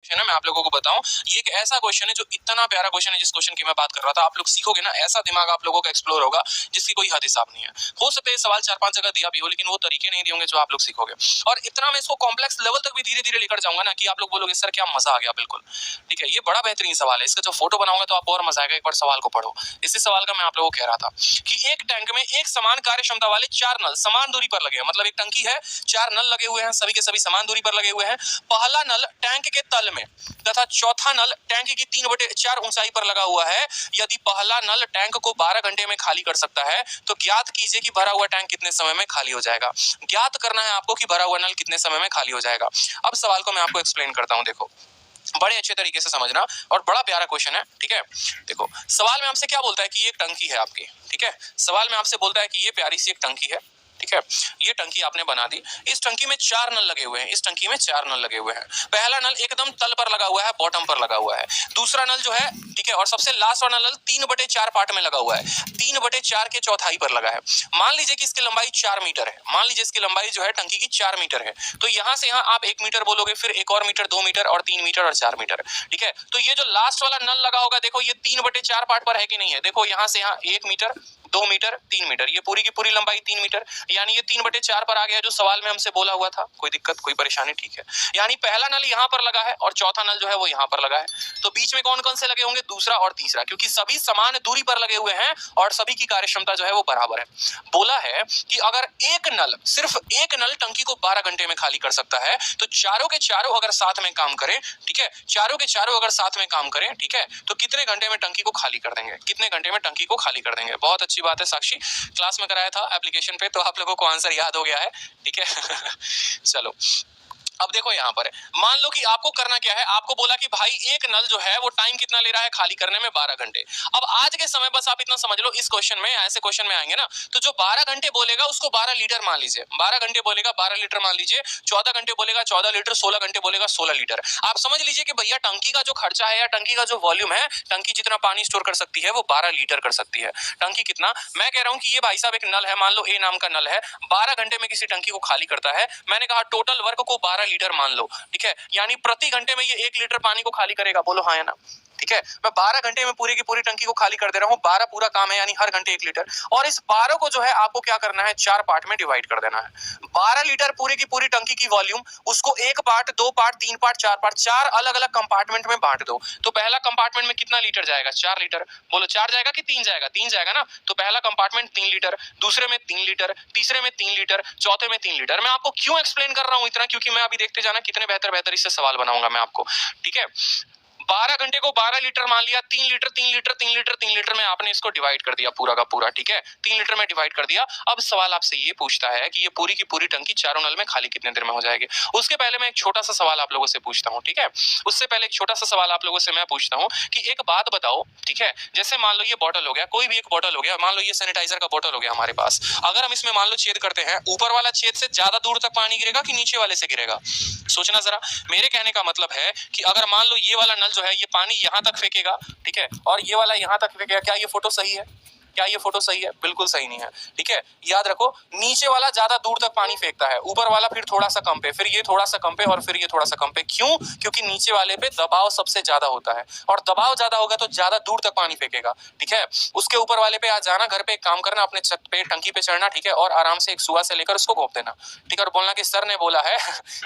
है ना, मैं आप लोगों को बताऊं, ये एक ऐसा क्वेश्चन है जो इतना प्यारा क्वेश्चन है, जिस क्वेश्चन की मैं बात कर रहा था। आप लोग सीखोगे ना, ऐसा दिमाग आप लोगों का एक्सप्लोर होगा जिसकी कोई हद हिसाब नहीं है। हो सकता है सवाल 4-5 जगह दिया भी हो, लेकिन वो तरीके नहीं दिए होंगे जो आप लोग सीखोगे। और इतना मैं इसको कॉम्प्लेक्स लेवल तक भी धीरे धीरे लेकर जाऊंगा ना कि आप लोग बोलोगे सर क्या मजा आ गया। बिल्कुल ठीक है, ये बड़ा बेहतरीन सवाल है, इसका जो फोटो बनाऊंगा तो आपको और मजा आएगा। एक बार सवाल को पढ़ो। इसी सवाल का मैं आप लोगों को कह रहा था कि एक टैंक में एक समान कार्य क्षमता वाले 4 नल समान दूरी पर लगे हैं। मतलब एक टंकी है, 4 नल लगे हुए हैं, सभी के सभी समान दूरी पर लगे हुए हैं। पहला नल टैंक के तल में तथा चौथा नल टैंक की 3/4 ऊंचाई पर लगा हुआ है। यदि पहला नल टैंक को 12 घंटे में खाली कर सकता है तो ज्ञात कीजिए कि भरा हुआ टैंक कितने समय में खाली हो जाएगा। ज्ञात करना है आपको कि भरा हुआ नल कितने समय में खाली हो जाएगा। अब सवाल को मैं आपको एक्सप्लेन करता हूं, देखो बड़े अच्छे तरीके से समझना, और बड़ा प्यारा क्वेश्चन है। ठीक है, देखो सवाल में आपसे क्या बोलता है कि ये एक टंकी है आपकी। ठीक है, सवाल में आपसे बोलता है कि ये प्यारी सी एक टंकी है। ठीक है, ये टंकी आपने बना दी। इस टंकी में 4 नल लगे हुए हैं। इस टंकी में 4 नल लगे हुए हैं। पहला नल एकदम तल पर लगा हुआ है, बॉटम पर लगा हुआ है। दूसरा नल जो है, ठीक है, और सबसे लास्ट वाला नल 3/4 पार्ट में लगा हुआ है। 3/4 के चौथाई पर लगा है। मान लीजिए कि इसकी लंबाई 4 मीटर है। मान लीजिए इसकी लंबाई जो है टंकी की 4 मीटर है। तो यहां से यहां आप 1 मीटर बोलोगे, फिर 1 और मीटर, 2 मीटर और 3 मीटर और 4 मीटर। ठीक है, तो ये जो लास्ट वाला नल लगा होगा, देखो ये 3/4 पार्ट पर है कि नहीं है। देखो यहां से यहां 1 मीटर, 2 मीटर, 3 मीटर, ये पूरी की पूरी लंबाई 3 मीटर, यानी ये 3/4 पर आ गया जो सवाल में हमसे बोला हुआ था। कोई दिक्कत, कोई परेशानी? ठीक है, यानी पहला नल यहाँ पर लगा है और चौथा नल जो है वो यहाँ पर लगा है। तो बीच में कौन कौन से लगे होंगे? दूसरा और तीसरा, क्योंकि सभी समान दूरी पर लगे हुए हैं और सभी की कार्यक्षमता जो है वो बराबर है। बोला है कि अगर एक नल, सिर्फ एक नल टंकी को 12 घंटे में खाली कर सकता है, तो चारों के चारों अगर साथ में काम करें, ठीक है, चारों के चारों अगर साथ में काम करें, ठीक है, तो कितने घंटे में टंकी को खाली कर देंगे? कितने घंटे में टंकी को खाली कर देंगे? बहुत अच्छी बात है साक्षी, क्लास में कराया था एप्लीकेशन पे, तो आप लोगों को आंसर याद हो गया है। ठीक है चलो अब देखो यहाँ पर मान लो कि आपको करना क्या है। आपको बोला कि भाई एक नल जो है वो टाइम कितना ले रहा है खाली करने में? 12 घंटे। अब आज के समय बस आप इतना समझ लो, इस क्वेश्चन में, ऐसे क्वेश्चन में आएंगे ना, तो जो 12 घंटे बोलेगा उसको 12 लीटर मान लीजिए। 12 घंटे बोलेगा 12 लीटर मान लीजिए। 14 घंटे बोलेगा 14 लीटर। 16 घंटे बोलेगा 16 लीटर। आप समझ लीजिए कि भैया टंकी का जो खर्चा है या टंकी का जो वॉल्यूम है, टंकी जितना पानी स्टोर कर सकती है वो 12 लीटर कर सकती है। टंकी कितना? मैं कह रहा हूँ कि ये भाई साहब एक नल है, मान लो ए नाम का नल है, 12 घंटे में किसी टंकी को खाली करता है। मैंने कहा टोटल वर्क को 12 लीटर मान लो। ठीक है, यानी प्रति घंटे में ये 1 लीटर पानी को खाली करेगा। बोलो हाँ या ना? ठीक है, मैं 12 घंटे में पूरी की पूरी टंकी को खाली कर दे रहा हूँ। 12 पूरा काम है, यानी हर घंटे 1 लीटर। और इस 12 को जो है आपको क्या करना है? 4 पार्ट में डिवाइड कर देना है। 12 लीटर पूरी की पूरी टंकी की वॉल्यूम, उसको 1 पार्ट, 2 पार्ट, 3 पार्ट, 4 पार्ट, 4 अलग अलग कंपार्टमेंट में बांट दो। तो पहला कंपार्टमेंट में कितना लीटर जाएगा? 4 लीटर। बोलो 4 जाएगा कि 3 जाएगा? 3 जाएगा ना। तो पहला कंपार्टमेंट 3 लीटर, दूसरे में 3 लीटर, तीसरे में 3 लीटर, चौथे में 3 लीटर। मैं आपको क्यों एक्सप्लेन कर रहा हूं इतना? क्योंकि मैं अभी देखते जाना कितने बेहतर बेहतर इससे सवाल बनाऊंगा मैं आपको। ठीक है, 12 घंटे को 12 लीटर मान लिया, 3 लीटर 3 लीटर 3 लीटर 3 लीटर में आपने इसको डिवाइड कर दिया पूरा का पूरा। ठीक है, 3 लीटर में डिवाइड कर दिया। अब सवाल आपसे ये पूछता है कि ये पूरी की पूरी टंकी चारों नल में खाली कितने देर में हो जाएगी। उसके पहले मैं एक छोटा सा सवाल आप लोगों से पूछता हूँ। ठीक है, उससे पहले एक छोटा सा सवाल आप लोगों से मैं पूछता हूँ कि एक बात बताओ। ठीक है, जैसे मान लो ये बॉटल हो गया, कोई भी एक बॉटल हो गया, मान लो ये सैनिटाइजर का बॉटल हो गया हमारे पास। अगर हम इसमें मान लो छेद करते हैं, ऊपर वाला छेद से ज्यादा दूर तक पानी गिरेगा कि नीचे वाले से गिरेगा? सोचना जरा। मेरे कहने का मतलब है कि अगर मान लो ये वाला नल जो है ये पानी यहाँ तक फेंकेगा, ठीक है, और ये वाला यहाँ तक फेंकेगा, क्या ये फोटो सही है? क्या ये फोटो सही है? बिल्कुल सही नहीं है। ठीक है, याद रखो, नीचे वाला ज्यादा दूर तक पानी फेंकता है, ऊपर वाला फिर थोड़ा सा कम पे, फिर ये थोड़ा सा कम पे, और फिर ये थोड़ा सा कम पे। क्यों? क्योंकि नीचे वाले पे दबाव सबसे ज्यादा होता है, और दबाव ज्यादा होगा तो ज्यादा दूर तक पानी फेंकेगा। ठीक है, उसके ऊपर वाले पे आ जाना, घर पे एक काम करना, अपने छत पे टंकी पे चढ़ना, ठीक है, और आराम से एक सुआ से लेकर उसको घोंप देना। ठीक है, और बोलना कि सर ने बोला है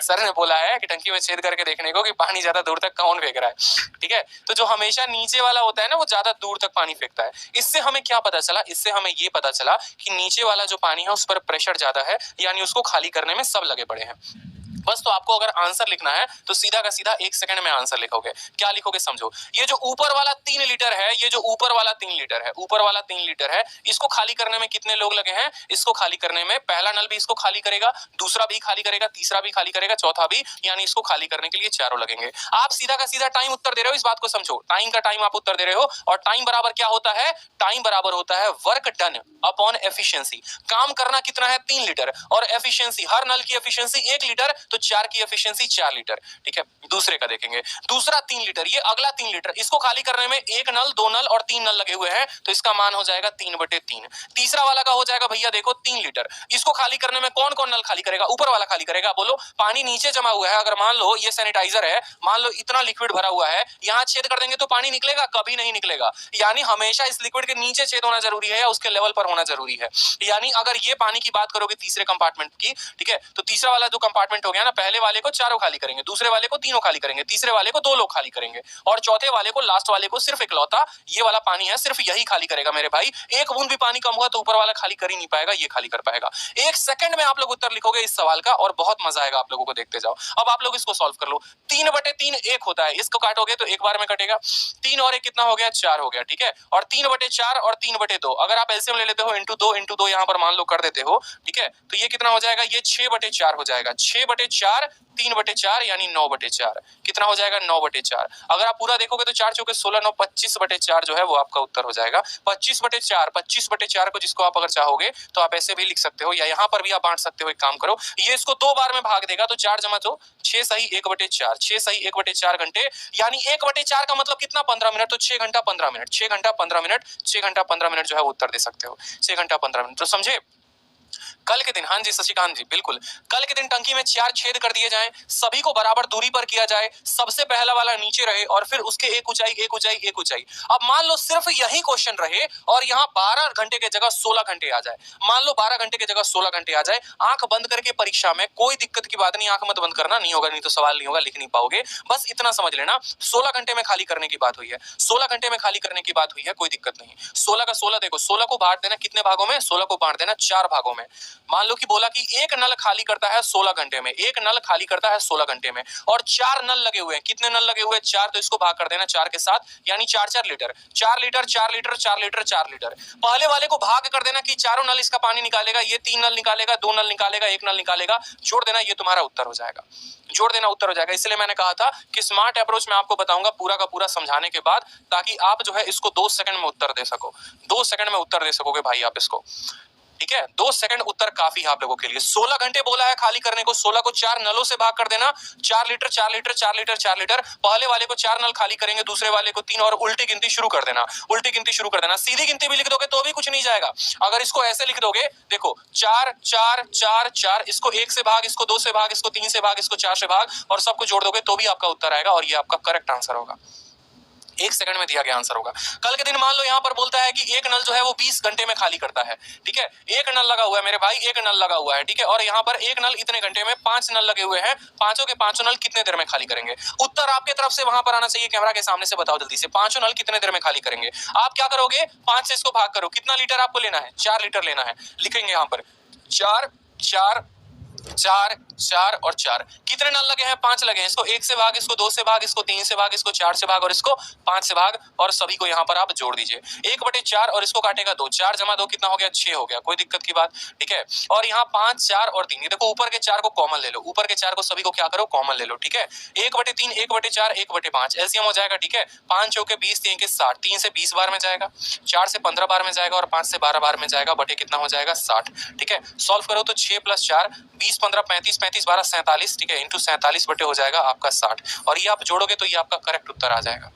सर ने बोला है कि टंकी में छेद करके देखने को कि पानी ज्यादा दूर तक कौन फेंक रहा है। ठीक है, तो जो हमेशा नीचे वाला होता है ना, वो ज्यादा दूर तक पानी फेंकता है। इससे हमें क्या पता चला? इससे हमें ये पता चला कि नीचे वाला जो पानी है उस पर प्रेशर ज्यादा है, यानी उसको खाली करने में सब लगे पड़े हैं। बस तो आपको अगर आंसर लिखना है तो सीधा का सीधा 1 सेकंड में आंसर लिखोगे। क्या लिखोगे समझो। ये जो ऊपर वाला 3 लीटर है, ये जो ऊपर वाला 3 लीटर है, ऊपर वाला 3 लीटर है, इसको खाली करने में कितने लोग लगे हैं? इसको खाली करने में पहला नल भी इसको खाली करेगा, दूसरा भी खाली करेगा, तीसरा भी खाली करेगा, चौथा भी, यानी इसको खाली करने के लिए चारों लगेंगे। आप सीधा का सीधा टाइम उत्तर दे रहे हो, इस बात को समझो। टाइम का टाइम आप उत्तर दे रहे हो, और टाइम बराबर क्या होता है? टाइम बराबर होता है वर्क डन अपॉन एफिशिएंसी। काम करना कितना है? 3 लीटर, और एफिशिएंसी, हर नल की एफिशिएंसी 1 लीटर, तो 4 की एफिशिएंसी 4 लीटर, ठीक है। दूसरे का देखेंगे, दूसरा 3 लीटर, ये अगला 3 लीटर, इसको खाली करने में एक नल, दो नल और 3 नल लगे हुए हैं, तो इसका मान हो जाएगा 3/3। तीसरा वाला का हो जाएगा भैया देखो 3 लीटर, इसको खाली करने में कौन कौन नल खाली करेगा? ऊपर वाला खाली करेगा। बोलो, पानी नीचे जमा हुआ है, अगर मान लो ये सैनिटाइजर है, मान लो इतना लिक्विड भरा हुआ है, यहां छेद कर देंगे तो पानी निकलेगा? कभी नहीं निकलेगा। यानी हमेशा इस लिक्विड के नीचे छेद होना जरूरी है या उसके लेवल पर होना जरूरी है। यानी अगर ये पानी की बात करोगे तीसरे कंपार्टमेंट की, ठीक है, तो तीसरा वाला जो कंपार्टमेंट हो गया ना, पहले वाले को चारों खाली करेंगे, दूसरे वाले को तीनों खाली करेंगे, तीसरे वाले को 2 लोग खाली करेंगे, और चौथे वाले को, लास्ट वाले को सिर्फ इकलौता ये वाला पानी है, सिर्फ यही खाली करेगा मेरे भाई। एक बूंद भी पानी कम हुआ तो ऊपर वाला खाली कर ही नहीं पाएगा, ये खाली कर पाएगा। 1 सेकंड में आप लोग उत्तर लिखोगे इस सवाल का और बहुत मजा आएगा आप लोगों को, देखते जाओ। अब आप लोग इसको सॉल्व कर लो। 3/3 1 होता है, इसको काटोगे तो एक बार में कटेगा। 3 और 1 कितना हो गया? 4 हो गया, ठीक है। और 3/4 और 3/2, अगर आप एलसीएम ले लेते हो इंटू 2 यहां पर मान लो कर देते हो, ठीक है, तो ये कितना हो जाएगा? ये 6/4 हो जाएगा। 6/4 3/4 यानी 9/4 कितना हो जाएगा? 9/4। अगर आप पूरा देखोगे तो 4 चौके 16, 9 25/4 जो है वो आपका उत्तर हो जाएगा। 25/4 को जिसको आप अगर चाहोगे तो आप ऐसे भी लिख सकते हो, या यहाँ पर भी आप बांट सकते हो। एक काम करो, ये इसको 2 बार में भाग देगा तो 4 जमा 2 6 सही 1/4, 6 सही 1/4 घंटे, यानी 1/4 का मतलब कितना? 15 मिनट, तो 6 घंटा 15 मिनट, 6 घंटा 15 मिनट, 6 घंटा 15 मिनट जो है वो उत्तर दे सकते हो। 6 घंटा 15 मिनट, तो समझे? कल के दिन, हाँ जी शशिकांत जी, बिल्कुल, कल के दिन टंकी में 4 छेद कर दिए जाएं, सभी को बराबर दूरी पर किया जाए, सबसे पहला वाला नीचे रहे और फिर उसके एक ऊंचाई, एक ऊंचाई, एक ऊंचाई। अब मान लो सिर्फ यही क्वेश्चन रहे और यहाँ 12 घंटे के जगह 16 घंटे आ जाए, मान लो 12 घंटे के जगह 16 घंटे आ जाए, आंख बंद करके परीक्षा में, कोई दिक्कत की बात नहीं, आंख मत बंद करना, नहीं होगा, नहीं तो सवाल नहीं होगा, लिख नहीं पाओगे, बस इतना समझ लेना। 16 घंटे में खाली करने की बात हुई है, 16 घंटे में खाली करने की बात हुई है, कोई दिक्कत नहीं। 16 का 16 देखो, 16 को बांट देना कितने भागों में? 16 को बांट देना 4 भागों में। मान लो कि बोला कि एक नल खाली करता है 16 घंटे में, एक नल खाली करता है 16 घंटे में, और 4 नल लगे हुए हैं। कितने नल लगे हुए हैं? 4, तो इसको भाग कर देना 4 के साथ, यानी 4 litre, 4 litre, 4 litre, 4 litre, 4 litre. पहले वाले को भाग कर देना कि चारों नल इसका पानी निकालेगा, ये 3 नल निकालेगा, 2 नल निकालेगा, 1 नल निकालेगा, जोड़ देना, ये तुम्हारा उत्तर हो जाएगा, जोड़ देना, उत्तर हो जाएगा। इसलिए मैंने कहा था कि स्मार्ट अप्रोच में आपको बताऊंगा पूरा का पूरा समझाने के बाद, ताकि आप जो है इसको 2 सेकंड में उत्तर दे सको, 2 सेकंड में उत्तर दे सकोगे भाई आप इसको, ठीक है। 2 सेकंड उत्तर काफी है आप लोगों के लिए। 16 घंटे बोला है खाली करने को, 16 को 4 नलों से भाग कर देना, 4 लीटर, 4 लीटर, 4 लीटर, 4 लीटर। पहले वाले को 4 नल खाली करेंगे, दूसरे वाले को 3, और उल्टी गिनती शुरू कर देना, उल्टी गिनती शुरू कर देना। सीधी गिनती भी लिख दोगे तो भी कुछ नहीं जाएगा। अगर इसको ऐसे लिख दोगे, देखो 4 4 4 4, इसको 1 से भाग, इसको 2 से भाग, इसको 3 से भाग, इसको 4 से भाग, और सबको जोड़ दोगे तो भी आपका उत्तर आएगा, और ये आपका करेक्ट आंसर होगा। 1 सेकंड में दिया गया आंसर होगा। कल के दिन मान लो यहाँ पर बोलता है कि एक नल जो है वो 20 घंटे में खाली करता है, ठीक है। एक नल लगा हुआ है मेरे भाई, एक नल लगा हुआ है, ठीक है, और यहाँ पर एक नल इतने घंटे में 5 नल लगे हुए हैं, पांचों के पांचों नल कितने देर में खाली करेंगे? उत्तर आपके तरफ से वहां पर आना चाहिए, कैमरा के सामने से बताओ जल्दी से, पांचों नल कितने देर में खाली करेंगे? आप क्या करोगे? 5 से इसको भाग करो, कितना लीटर आपको लेना है? 4 लीटर लेना है, लिखेंगे यहाँ पर 4 4 4 4 और 4, कितने नल लगे हैं? 5 लगे हैं। इसको 1 से भाग, इसको 2 से भाग, इसको 3 से भाग, इसको 4 से भाग, और इसको 5 से भाग, और सभी को यहाँ पर आप जोड़ दीजिए। 1/4 और इसको काटेगा 2, 4 जमा 2 कितना हो गया? 6 हो गया, कोई दिक्कत की बात, ठीक है। और यहाँ 5 4 और 3, ये देखो ऊपर के 4 को कॉमन ले लो, ऊपर के 4 को सभी को क्या करो? कॉमन ले लो, ठीक है। 1/3 1/4 1/5 एलसीएम हो जाएगा, ठीक है। 5 चौके 20, 3 के 60, 3 से 20 बार में जाएगा, 4 से 15 बार में जाएगा, और 5 से 12 बार में जाएगा, बटे कितना हो जाएगा? 60, ठीक है। सॉल्व करो तो 6 + 4 20 15 35 35 12 47, ठीक है, इंटू 47 बटे हो जाएगा आपका 60, और ये आप जोड़ोगे तो ये आपका करेक्ट उत्तर आ जाएगा,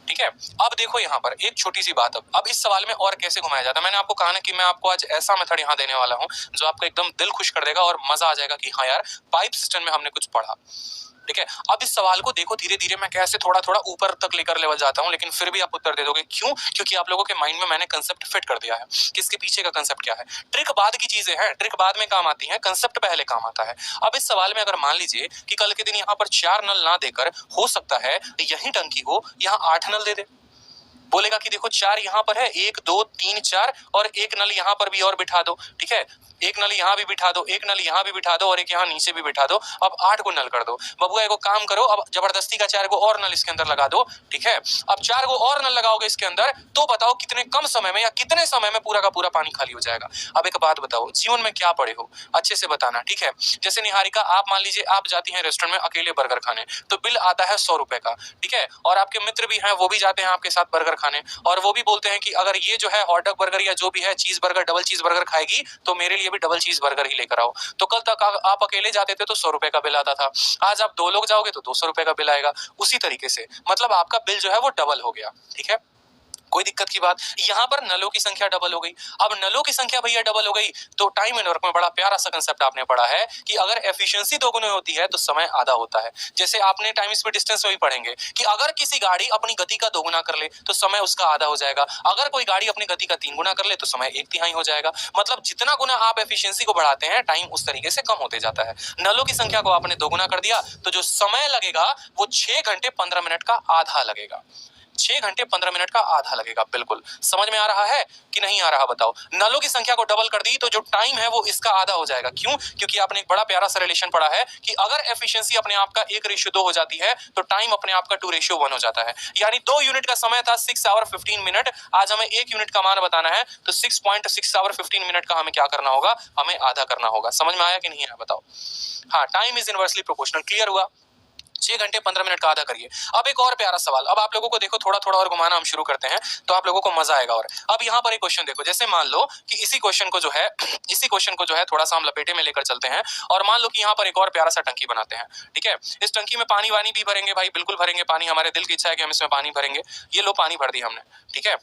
ठीक है। अब देखो यहाँ पर एक छोटी सी बात, अब इस सवाल में और कैसे घुमाया जाता है। मैंने आपको कहा ना कि मैं आपको आज ऐसा मेथड यहाँ देने वाला हूँ जो आपको एकदम दिल खुश कर देगा और मजा आ जाएगा कि हाँ यार, पाइप सिस्टम में हमने कुछ पढ़ा, ठीक है। अब इस सवाल को देखो, धीरे धीरे मैं कैसे थोड़ा थोड़ा ऊपर तक लेकर लेवल जाता हूँ, लेकिन फिर भी आप उत्तर दे दोगे। क्यों? क्योंकि आप लोगों के माइंड में मैंने कंसेप्ट फिट कर दिया है कि इसके पीछे का कंसेप्ट क्या है। ट्रिक बाद की चीजें हैं, ट्रिक बाद में काम आती है, कंसेप्ट पहले काम आता है। अब इस सवाल में अगर मान लीजिए कि कल के दिन यहाँ पर 4 नल ना देकर हो सकता है यही टंकी हो यहाँ 8 नल दे दे, बोलेगा कि देखो 4 यहाँ पर है, 1 2 3 4, और एक नल यहाँ पर भी और बिठा दो, ठीक है, एक नल यहाँ भी बिठा दो, एक नल यहाँ भी बिठा दो, और एक यहाँ नीचे भी बिठा दो। अब 8 को नल कर दो। बबुआ एगो काम करो, अब जबरदस्ती का 4 को और नल इसके अंदर लगा दो, ठीक है। अब 4 को और नल लगाओगे इसके अंदर, तो बताओ कितने कम समय में या कितने समय में पूरा का पूरा पानी खाली हो जाएगा। अब एक बात बताओ, जीवन में क्या पढ़े हो अच्छे से बताना, ठीक है। जैसे निहारिका, आप मान लीजिए आप जाती हैं रेस्टोरेंट में अकेले बर्गर खाने, तो बिल आता है 100 रुपए का, ठीक है, और आपके मित्र भी हैं, वो भी जाते हैं आपके साथ बर्गर खाने, और वो भी बोलते हैं कि अगर ये जो है हॉट डॉग बर्गर या जो भी है चीज बर्गर, डबल चीज बर्गर खाएगी तो मेरे लिए लिए भी डबल चीज बर्गर ही लेकर आओ। तो कल तक आप अकेले जाते थे तो 100 रुपए का बिल आता था, आज आप 2 लोग जाओगे तो 200 रुपए का बिल आएगा। उसी तरीके से मतलब आपका बिल जो है वो डबल हो गया। ठीक है, कोई दिक्कत की बात। यहाँ पर नलों की संख्या डबल हो गई। अब नलों की संख्या भैया डबल हो गई तो टाइम एंड वर्क में बड़ा प्यारा सा कंसेप्ट आपने पढ़ा है कि अगर एफिशिएंसी दोगुनी होती है तो समय आधा होता है। जैसे आपने टाइम स्पीड डिस्टेंस में भी पढ़ेंगे कि अगर किसी गाड़ी अपनी गति का दोगुना कर ले तो समय उसका आधा हो जाएगा, अगर कोई गाड़ी अपनी गति का 3 गुना कर ले तो समय 1/3 हो जाएगा। मतलब जितना गुना आप एफिशिएंसी को बढ़ाते हैं टाइम उस तरीके से कम होते जाता है। नलों की संख्या को आपने दोगुना कर दिया तो जो समय लगेगा वो 6 घंटे 15 मिनट का आधा लगेगा। 6 घंटे 15 मिनट का आधा लगेगा। बिल्कुल समझ में आ रहा है कि नहीं आ रहा बताओ। नलों की संख्या को डबल कर दी तो जो टाइम है वो इसका आधा हो जाएगा। क्यों? क्योंकि आपने एक बड़ा प्यारा सा रिलेशन पढ़ा है कि अगर एफिशिएंसी अपने आप का 1:2 हो जाती है तो टाइम अपने आप का 2:1 हो जाता है। यानी 2 यूनिट का समय था 6 आवर 15 मिनट, आज हमें 1 यूनिट का मान बताना है तो 6.6 आवर 15 मिनट का हमें क्या करना होगा, हमें आधा करना होगा। समझ में आया कि नहीं आया बताओ। हाँ, time is inversely proportional. Clear हुआ? 6 घंटे 15 मिनट का आधा करिए। अब एक और प्यारा सवाल, अब आप लोगों को देखो थोड़ा थोड़ा और घुमाना हम शुरू करते हैं तो आप लोगों को मजा आएगा। और अब यहाँ पर एक क्वेश्चन देखो, जैसे मान लो कि इसी क्वेश्चन को जो है थोड़ा सा हम लपेटे में लेकर चलते हैं और मान लो कि यहाँ पर एक और प्यारा सा टंकी बनाते हैं। ठीक है, इस टंकी में पानी वानी भी भरेंगे भाई, बिल्कुल भरेंगे पानी, हमारे दिल की इच्छा है कि हम इसमें पानी भरेंगे। ये लो पानी भर दी हमने। ठीक है,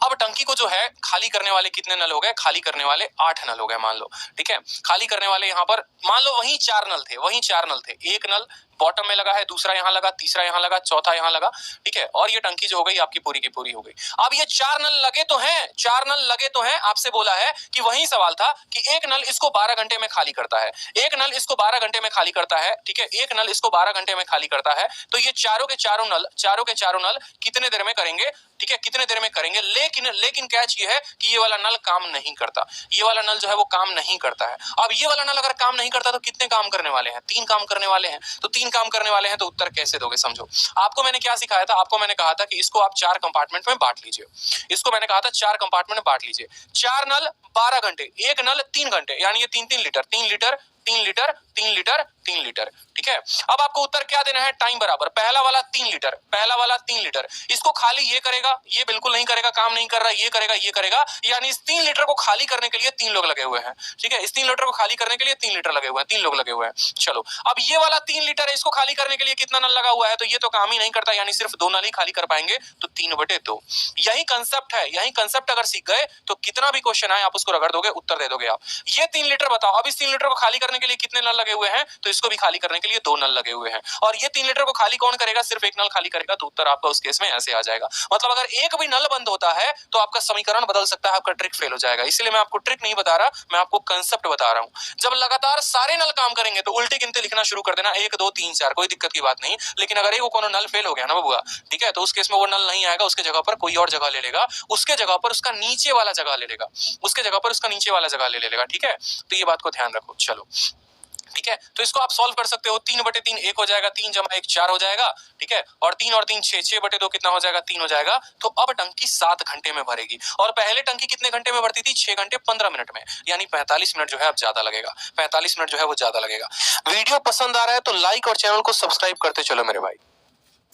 अब टंकी को जो है खाली करने वाले कितने नल हो गए, खाली करने वाले 8 नल हो गए मान लो। ठीक है, खाली करने वाले यहाँ पर मान लो वहीं 4 नल थे, एक नल बॉटम में लगा है, दूसरा यहाँ लगा, तीसरा यहाँ लगा, चौथा यहाँ लगा। ठीक है, और ये टंकी जो हो गई आपकी पूरी की पूरी हो गई। अब ये 4 नल लगे तो हैं, आपसे बोला है कि वही सवाल था कि एक नल इसको 12 घंटे में खाली करता है, एक नल इसको 12 घंटे में खाली करता है। ठीक है, एक नल इसको 12 घंटे में खाली करता है तो ये चारों के चारों नल कितने देर में करेंगे। ठीक है, कितने देर में करेंगे, लेकिन कैच ये है कि ये वाला नल काम नहीं करता, ये वाला नल जो है वो काम नहीं करता है। अब ये वाला नल अगर काम नहीं करता तो कितने काम करने वाले हैं, 3 काम करने वाले हैं। तो 3 काम करने वाले हैं तो उत्तर कैसे दोगे समझो। आपको मैंने क्या सिखाया था, आपको मैंने कहा था कि इसको आप 4 कंपार्टमेंट में बांट लीजिए। इसको मैंने कहा था 4 कंपार्टमेंट में बांट लीजिए। 4 नल 12 घंटे, एक नल 3 घंटे, यानी ये 3 litre 3 litre 3 litre 3 litre 3 litre. ठीक है, अब आपको उत्तर क्या देना है, टाइम बराबर पहला वाला 3 लीटर, इसको खाली ये करेगा, ये बिल्कुल नहीं करेगा, काम नहीं कर रहा, ये करेगा, यानी इस 3 लीटर को खाली करने के लिए 3 लोग लगे हुए हैं। ठीक है, इस 3 लीटर को खाली करने के लिए 3 लीटर लगे हुए हैं, 3 लोग लगे हुए हैं। चलो, अब ये वाला 3 लीटर है, इसको खाली करने के लिए कितना नल लगा हुआ है, तो ये तो काम ही नहीं करता, यानी सिर्फ 2 नल ही खाली कर पाएंगे, तो 3/2। यही कंसेप्ट है, यही कंसेप्ट अगर सीख गए तो कितना भी क्वेश्चन आए आप उसको रगड़ दोगे, उत्तर दे दोगे आप। ये 3 लीटर बताओ, अब इस 3 लीटर को खाली करने के लिए कितने नल लगे हुए हैं, तो इसको भी खाली करने के लिए 2 नल लगे हुए हैं। और ये 3 लीटर को खाली कौन करेगा, सिर्फ एक नल खाली करेगा, तो उत्तर आपका उस केस में ऐसे आ जाएगा। मतलब अगर एक भी नल बंद होता है तो आपका समीकरण बदल सकता है, आपका ट्रिक फेल हो जाएगा। इसलिए मैं आपको ट्रिक नहीं बता रहा, मैं आपको कंसेप्ट बता रहा हूं। जब लगातार सारे नल काम करेंगे तो उल्टी गिनती लिखना शुरू कर देना, 1 2 3 4, कोई दिक्कत की बात नहीं। लेकिन अगर एक कोनो नल फेल हो गया ना बबुआ, ठीक है, तो उस केस में वो नल नहीं आएगा, उसके जगह पर कोई और जगह ले लेगा, उसके जगह पर उसका नीचे वाला जगह ले लेगा, उसके जगह पर उसका नीचे वाला जगह ले लेगा। ठीक है, तो ये बात को ध्यान रखो। चलो ठीक है, तो इसको आप सॉल्व कर सकते हो, 3/3 1 हो जाएगा, 3 + 1 4 हो जाएगा। ठीक है, और 3 और 3 6, 6/2 कितना हो जाएगा, 3 हो जाएगा। तो अब टंकी 7 घंटे में भरेगी और पहले टंकी कितने घंटे में भरती थी, 6 घंटे 15 मिनट में, यानी 45 मिनट जो है अब ज्यादा लगेगा, 45 मिनट जो है वो ज्यादा लगेगा। वीडियो पसंद आ रहा है तो लाइक और चैनल को सब्सक्राइब करते चलो मेरे भाई।